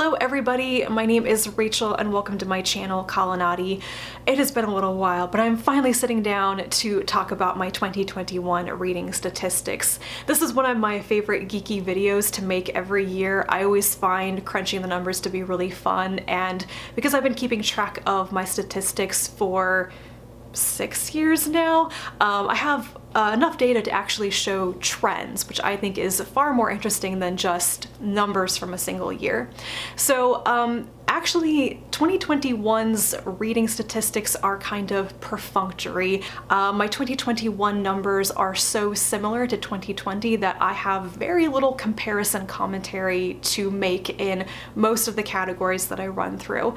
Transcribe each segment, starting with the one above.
Hello everybody, my name is Rachel and welcome to my channel, Colonati. It has been a little while, but I'm finally sitting down to talk about my 2021 reading statistics. This is one of my favorite geeky videos to make every year. I always find crunching the numbers to be really fun, and because I've been keeping track of my statistics for 6 years now, I have enough data to actually show trends, which I think is far more interesting than just numbers from a single year. So actually 2021's reading statistics are kind of perfunctory. My 2021 numbers are so similar to 2020 that I have very little comparison commentary to make in most of the categories that I run through.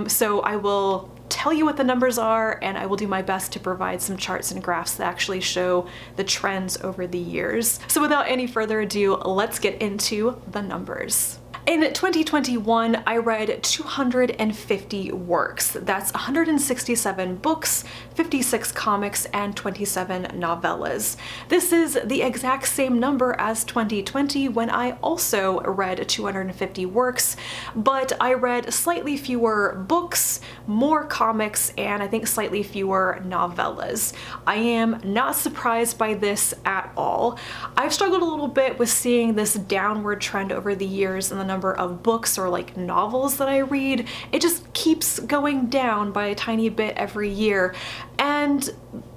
So I will tell you what the numbers are, and I will do my best to provide some charts and graphs that actually show the trends over the years. So without any further ado, let's get into the numbers. In 2021, I read 250 works. That's 167 books, 56 comics, and 27 novellas. This is the exact same number as 2020 when I also read 250 works, but I read slightly fewer books, more comics, and I think slightly fewer novellas. I am not surprised by this at all. I've struggled a little bit with seeing this downward trend over the years in the number of books or like novels that I read. It just keeps going down by a tiny bit every year. And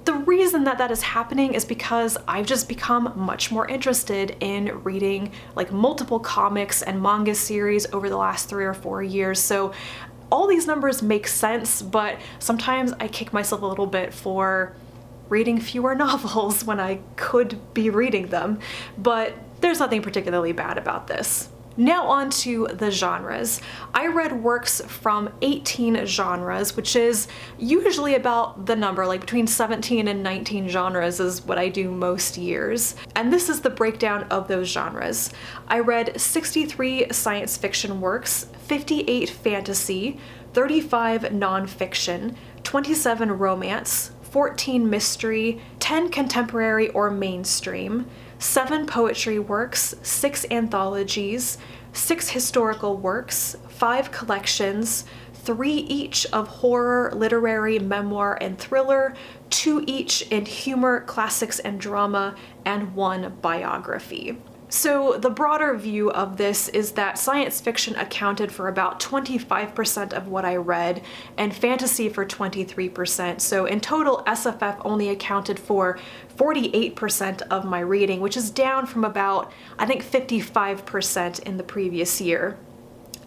the reason that that is happening is because I've just become much more interested in reading like multiple comics and manga series over the last 3 or 4 years. So all these numbers make sense, but sometimes I kick myself a little bit for reading fewer novels when I could be reading them. But there's nothing particularly bad about this. Now on to the genres. I read works from 18 genres, which is usually about the number, like between 17 and 19 genres is what I do most years. And this is the breakdown of those genres. I read 63 science fiction works, 58 fantasy, 35 nonfiction, 27 romance, 14 mystery, 10 contemporary or mainstream, 7 poetry works, 6 anthologies, 6 historical works, 5 collections, 3 each of horror, literary, memoir, and thriller, 2 each in humor, classics, and drama, and 1 biography. So the broader view of this is that science fiction accounted for about 25% of what I read and fantasy for 23%. So in total, SFF only accounted for 48% of my reading, which is down from about, I think, 55% in the previous year.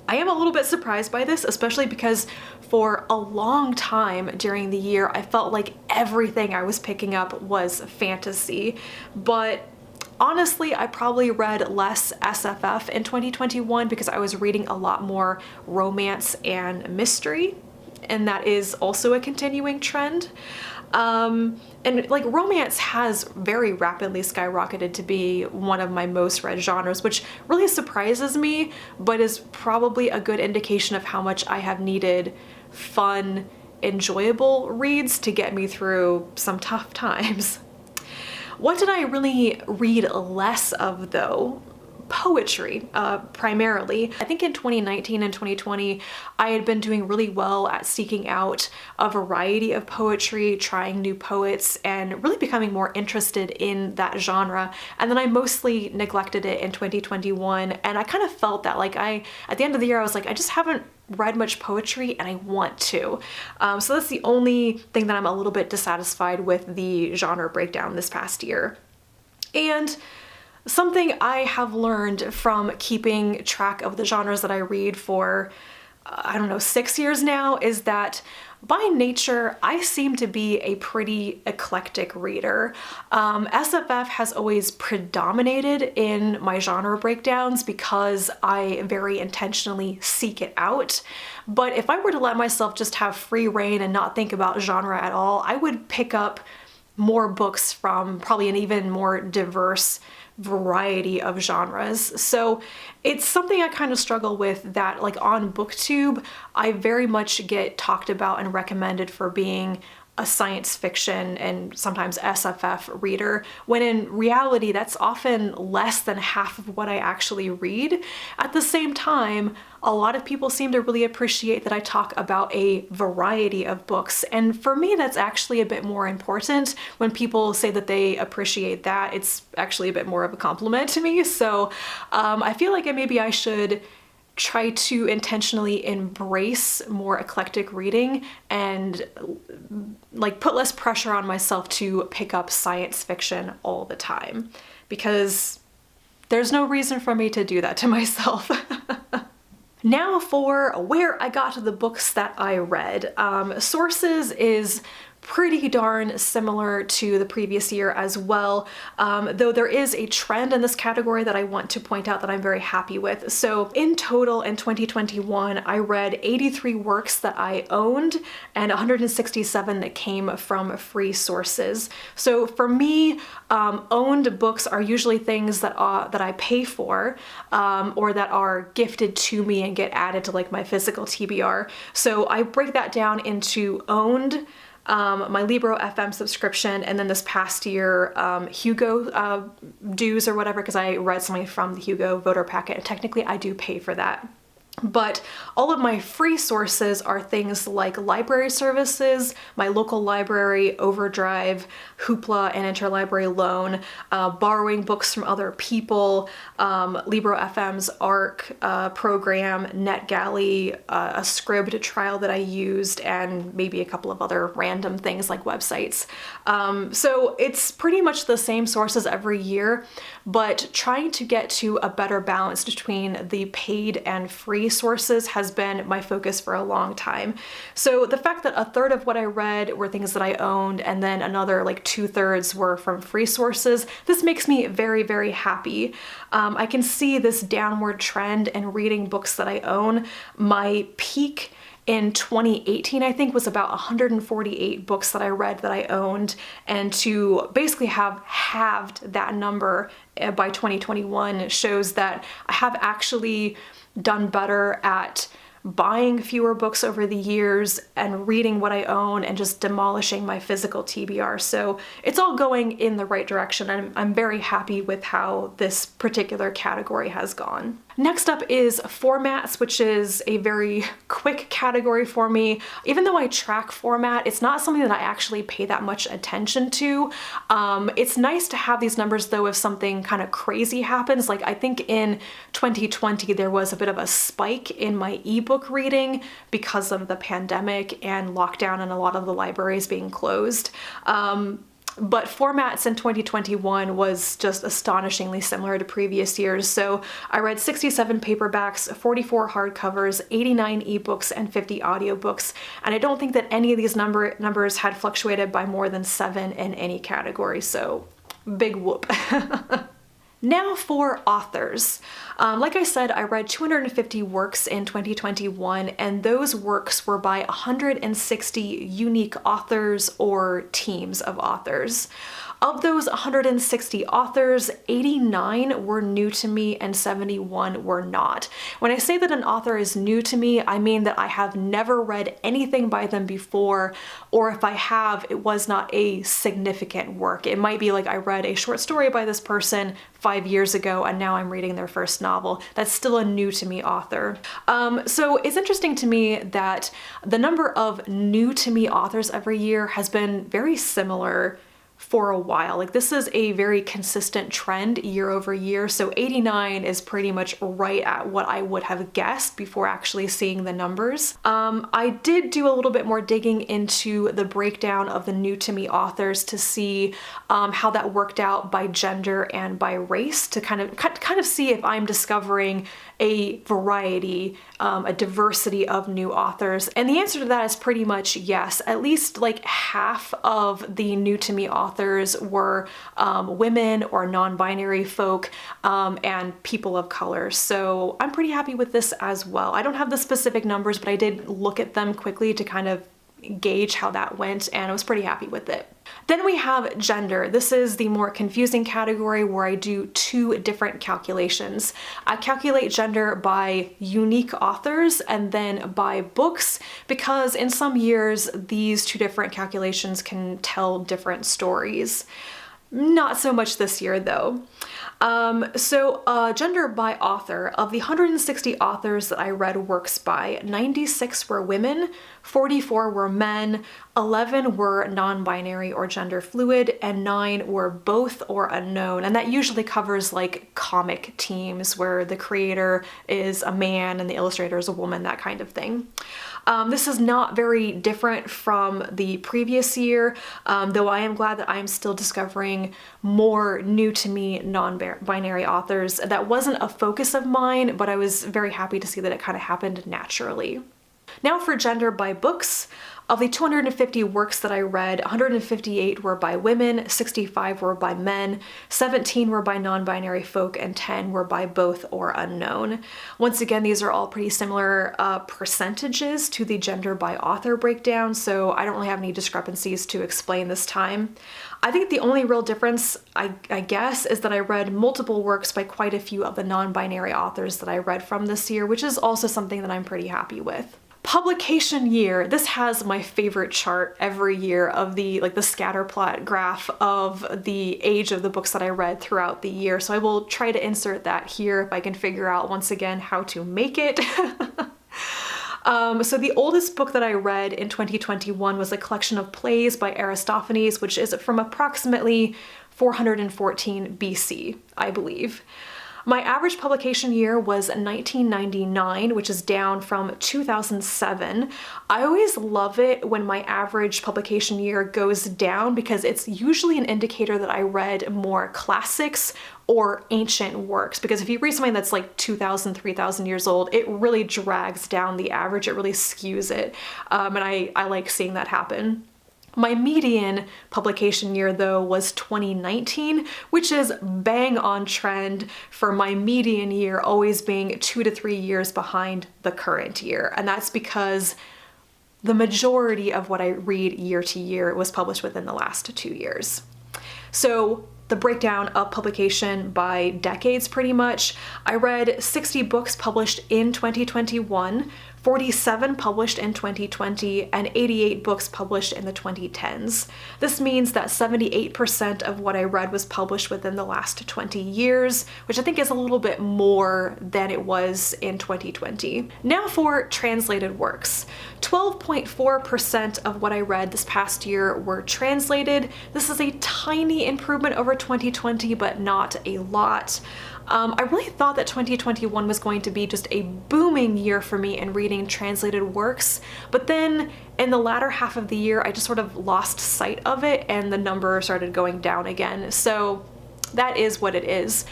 I am a little bit surprised by this, especially because for a long time during the year, I felt like everything I was picking up was fantasy. But honestly, I probably read less SFF in 2021 because I was reading a lot more romance and mystery, and that is also a continuing trend. And like romance has very rapidly skyrocketed to be one of my most read genres, which really surprises me, but is probably a good indication of how much I have needed fun, enjoyable reads to get me through some tough times. What did I really read less of though? Poetry, primarily. I think in 2019 and 2020, I had been doing really well at seeking out a variety of poetry, trying new poets, and really becoming more interested in that genre. And then I mostly neglected it in 2021, and I kind of felt that like at the end of the year, I was like, I just haven't read much poetry and I want to. So that's the only thing that I'm a little bit dissatisfied with the genre breakdown this past year. And something I have learned from keeping track of the genres that I read for, I don't know, 6 years now, is that by nature, I seem to be a pretty eclectic reader. SFF has always predominated in my genre breakdowns because I very intentionally seek it out. But if I were to let myself just have free reign and not think about genre at all, I would pick up more books from probably an even more diverse variety of genres. So it's something I kind of struggle with, that like on BookTube, I very much get talked about and recommended for being a science fiction and sometimes SFF reader, when in reality that's often less than half of what I actually read. At the same time, a lot of people seem to really appreciate that I talk about a variety of books, and for me that's actually a bit more important. When people say that they appreciate that, it's actually a bit more of a compliment to me. So I feel like maybe I should try to intentionally embrace more eclectic reading and like put less pressure on myself to pick up science fiction all the time, because there's no reason for me to do that to myself. Now for where I got the books that I read. Sources is pretty darn similar to the previous year as well, though there is a trend in this category that I want to point out that I'm very happy with. So in total in 2021, I read 83 works that I owned and 167 that came from free sources. So for me, owned books are usually things that I pay for or that are gifted to me and get added to like my physical TBR. So I break that down into owned, my Libro FM subscription, and then this past year, Hugo dues or whatever, because I read something from the Hugo voter packet, and technically I do pay for that. But all of my free sources are things like library services, my local library, Overdrive, Hoopla, and interlibrary loan, borrowing books from other people, Libro FM's ARC program, NetGalley, a Scribd trial that I used, and maybe a couple of other random things like websites. So it's pretty much the same sources every year, but trying to get to a better balance between the paid and free sources has been my focus for a long time. So the fact that a third of what I read were things that I owned and then another like 2/3 were from free sources, this makes me very, very happy. I can see this downward trend in reading books that I own. My peak in 2018, I think, was about 148 books that I read that I owned, and to basically have halved that number by 2021 shows that I have actually done better at buying fewer books over the years and reading what I own and just demolishing my physical TBR. So it's all going in the right direction, and I'm very happy with how this particular category has gone. Next up is formats, which is a very quick category for me. Even though I track format, it's not something that I actually pay that much attention to. It's nice to have these numbers though if something kind of crazy happens. Like I think in 2020 there was a bit of a spike in my ebook reading because of the pandemic and lockdown and a lot of the libraries being closed. But formats in 2021 was just astonishingly similar to previous years. So I read 67 paperbacks, 44 hardcovers, 89 ebooks, and 50 audiobooks. And I don't think that any of these numbers had fluctuated by more than 7 in any category. So big whoop. Now for authors. Like I said, I read 250 works in 2021, and those works were by 160 unique authors or teams of authors. Of those 160 authors, 89 were new to me and 71 were not. When I say that an author is new to me, I mean that I have never read anything by them before, or if I have, it was not a significant work. It might be like I read a short story by this person 5 years ago and now I'm reading their first novel. That's still a new to me author. So it's interesting to me that the number of new to me authors every year has been very similar for a while. Like this is a very consistent trend year over year. So 89 is pretty much right at what I would have guessed before actually seeing the numbers. I did do a little bit more digging into the breakdown of the new to me authors to see how that worked out by gender and by race, to kind of see if I'm discovering a variety, a diversity of new authors. And the answer to that is pretty much yes. At least like half of the new to me authors were women or non-binary folk and people of color. So I'm pretty happy with this as well. I don't have the specific numbers, but I did look at them quickly to kind of gauge how that went, and I was pretty happy with it. Then we have gender. This is the more confusing category where I do two different calculations. I calculate gender by unique authors and then by books, because in some years these two different calculations can tell different stories. Not so much this year though. Gender by author. Of the 160 authors that I read works by, 96 were women, 44 were men, 11 were non-binary or gender fluid, and 9 were both or unknown. And that usually covers like comic teams where the creator is a man and the illustrator is a woman, that kind of thing. This is not very different from the previous year, though I am glad that I am still discovering more new to me non-binary authors. That wasn't a focus of mine, but I was very happy to see that it kind of happened naturally. Now for gender by books. Of the 250 works that I read, 158 were by women, 65 were by men, 17 were by non-binary folk, and 10 were by both or unknown. Once again, these are all pretty similar percentages to the gender by author breakdown, so I don't really have any discrepancies to explain this time. I think the only real difference, I guess, is that I read multiple works by quite a few of the non-binary authors that I read from this year, which is also something that I'm pretty happy with. Publication year. This has my favorite chart every year of the scatter plot graph of the age of the books that I read throughout the year. So I will try to insert that here if I can figure out once again how to make it. So the oldest book that I read in 2021 was a collection of plays by Aristophanes, which is from approximately 414 BC, I believe. My average publication year was 1999, which is down from 2007. I always love it when my average publication year goes down because it's usually an indicator that I read more classics or ancient works, because if you read something that's like 2,000, 3,000 years old, it really drags down the average, it really skews it, and I like seeing that happen. My median publication year though was 2019, which is bang on trend for my median year always being 2 to 3 years behind the current year. And that's because the majority of what I read year to year was published within the last 2 years. So the breakdown of publication by decades pretty much. I read 60 books published in 2021, 47 published in 2020, and 88 books published in the 2010s. This means that 78% of what I read was published within the last 20 years, which I think is a little bit more than it was in 2020. Now for translated works. 12.4% of what I read this past year were translated. This is a tiny improvement over 2020, but not a lot. I really thought that 2021 was going to be just a booming year for me in reading translated works, but then in the latter half of the year I just sort of lost sight of it and the number started going down again. So that is what it is.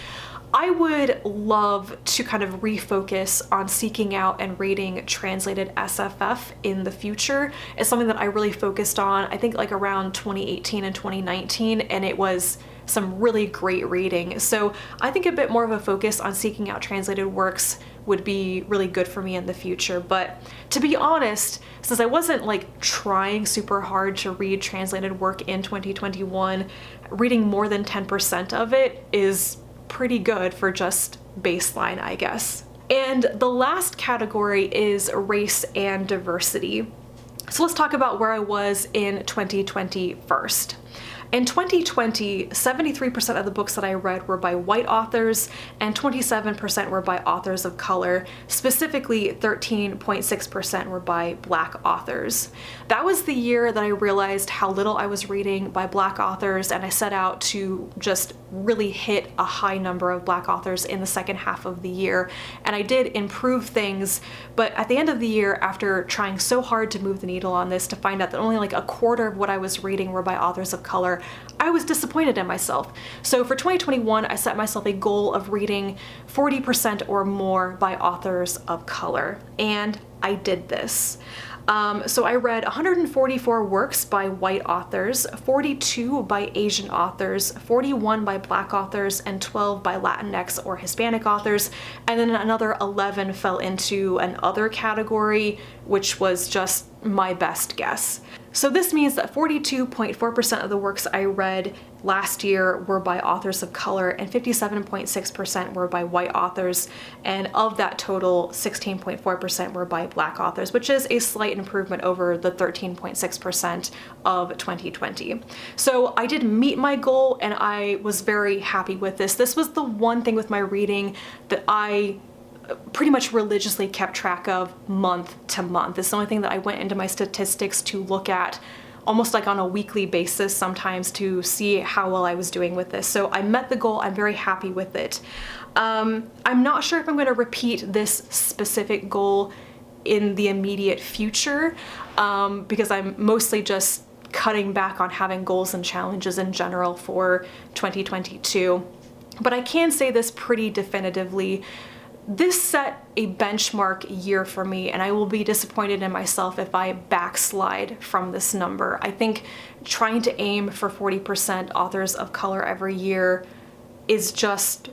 I would love to kind of refocus on seeking out and reading translated SFF in the future. It's something that I really focused on, I think like around 2018 and 2019, and it was some really great reading. So I think a bit more of a focus on seeking out translated works would be really good for me in the future. But to be honest, since I wasn't like trying super hard to read translated work in 2021, reading more than 10% of it is pretty good for just baseline, I guess. And the last category is race and diversity. So let's talk about where I was in 2020 first. In 2020, 73% of the books that I read were by white authors and 27% were by authors of color. Specifically, 13.6% were by Black authors. That was the year that I realized how little I was reading by Black authors, and I set out to just really hit a high number of Black authors in the second half of the year. And I did improve things, but at the end of the year, after trying so hard to move the needle on this, to find out that only like a quarter of what I was reading were by authors of color, I was disappointed in myself. So for 2021, I set myself a goal of reading 40% or more by authors of color, and I did this. So I read 144 works by white authors, 42 by Asian authors, 41 by Black authors, and 12 by Latinx or Hispanic authors, and then another 11 fell into an other category, which was just my best guess. So this means that 42.4% of the works I read last year were by authors of color and 57.6% were by white authors, and of that total, 16.4% were by Black authors, which is a slight improvement over the 13.6% of 2020. So I did meet my goal and I was very happy with this. This was the one thing with my reading that I pretty much religiously kept track of month to month. It's the only thing that I went into my statistics to look at almost like on a weekly basis sometimes to see how well I was doing with this. So I met the goal. I'm very happy with it. I'm not sure if I'm going to repeat this specific goal in the immediate future because I'm mostly just cutting back on having goals and challenges in general for 2022. But I can say this pretty definitively. This set a benchmark year for me, and I will be disappointed in myself if I backslide from this number. I think trying to aim for 40% authors of color every year is just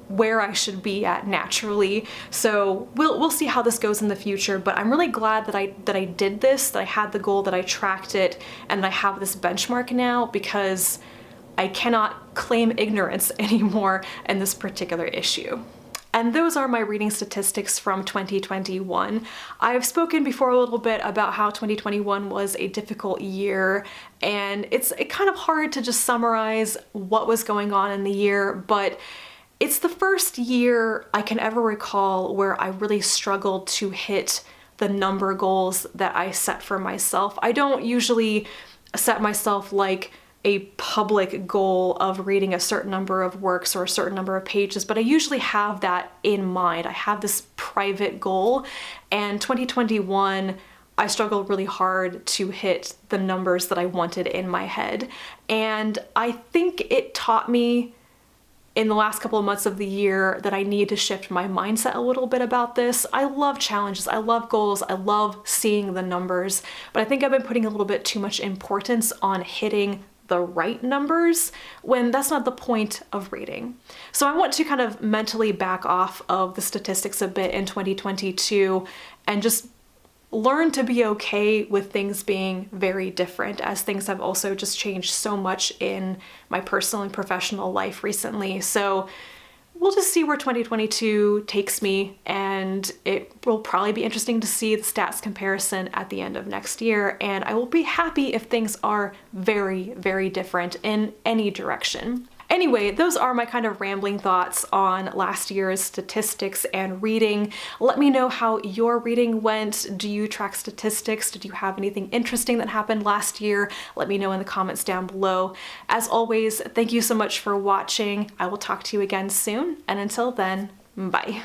where I should be at naturally. So we'll see how this goes in the future, but I'm really glad that I did this, that I had the goal, that I tracked it, and that I have this benchmark now, because I cannot claim ignorance anymore in this particular issue. And those are my reading statistics from 2021. I've spoken before a little bit about how 2021 was a difficult year, and it's kind of hard to just summarize what was going on in the year, but it's the first year I can ever recall where I really struggled to hit the number goals that I set for myself. I don't usually set myself like a public goal of reading a certain number of works or a certain number of pages, but I usually have that in mind. I have this private goal, and 2021, I struggled really hard to hit the numbers that I wanted in my head. And I think it taught me in the last couple of months of the year that I need to shift my mindset a little bit about this. I love challenges, I love goals, I love seeing the numbers, but I think I've been putting a little bit too much importance on hitting the right numbers when that's not the point of reading. So I want to kind of mentally back off of the statistics a bit in 2022 and just learn to be okay with things being very different, as things have also just changed so much in my personal and professional life recently. So we'll just see where 2022 takes me, and it will probably be interesting to see the stats comparison at the end of next year, and I will be happy if things are very, very different in any direction. Anyway, those are my kind of rambling thoughts on last year's statistics and reading. Let me know how your reading went. Do you track statistics? Did you have anything interesting that happened last year? Let me know in the comments down below. As always, thank you so much for watching. I will talk to you again soon, and until then, bye.